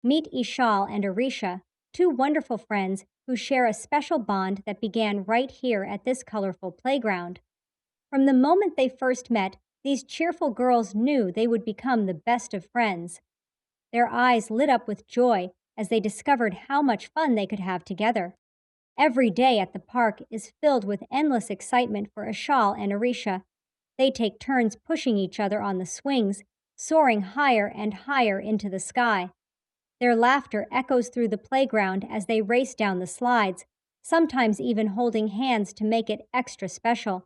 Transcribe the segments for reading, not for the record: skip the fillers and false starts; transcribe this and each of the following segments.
Meet Ishal and Arisha, two wonderful friends who share a special bond that began right here at this colorful playground. From the moment they first met, these cheerful girls knew they would become the best of friends. Their eyes lit up with joy as they discovered how much fun they could have together. Every day at the park is filled with endless excitement for Ashal and Arisha. They take turns pushing each other on the swings, soaring higher and higher into the sky. Their laughter echoes through the playground as they race down the slides, sometimes even holding hands to make it extra special.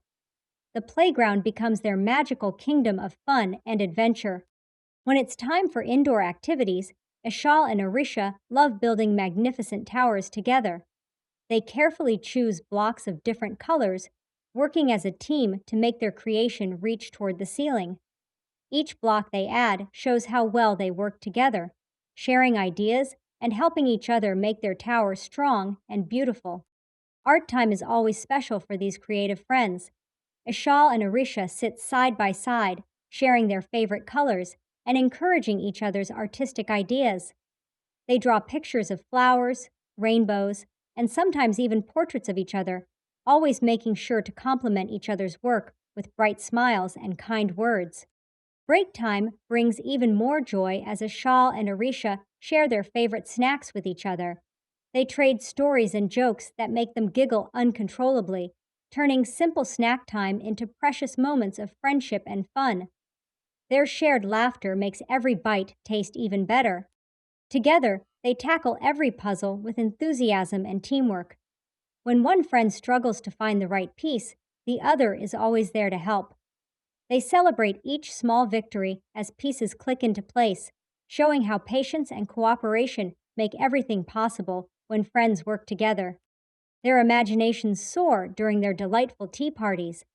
The playground becomes their magical kingdom of fun and adventure. When it's time for indoor activities, Ishal and Arisha love building magnificent towers together. They carefully choose blocks of different colors, working as a team to make their creation reach toward the ceiling. Each block they add shows how well they work together, sharing ideas and helping each other make their tower strong and beautiful. Art time is always special for these creative friends. Ishal and Arisha sit side by side, sharing their favorite colors and encouraging each other's artistic ideas. They draw pictures of flowers, rainbows, and sometimes even portraits of each other, always making sure to compliment each other's work with bright smiles and kind words. Break time brings even more joy as Ashal and Arisha share their favorite snacks with each other. They trade stories and jokes that make them giggle uncontrollably, turning simple snack time into precious moments of friendship and fun. Their shared laughter makes every bite taste even better. Together, they tackle every puzzle with enthusiasm and teamwork. When one friend struggles to find the right piece, the other is always there to help. They celebrate each small victory as pieces click into place, showing how patience and cooperation make everything possible when friends work together. Their imaginations soar during their delightful tea parties.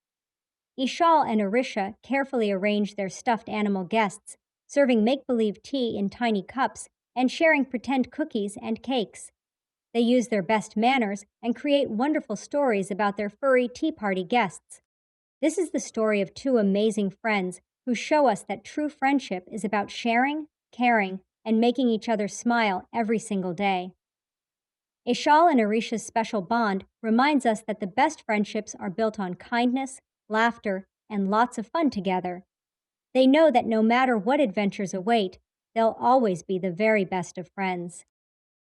Ishal and Arisha carefully arrange their stuffed animal guests, serving make believe tea in tiny cups and sharing pretend cookies and cakes. They use their best manners and create wonderful stories about their furry tea party guests. This is the story of two amazing friends who show us that true friendship is about sharing, caring, and making each other smile every single day. Ishal and Arisha's special bond reminds us that the best friendships are built on kindness, laughter, and lots of fun together. They know that no matter what adventures await, they'll always be the very best of friends.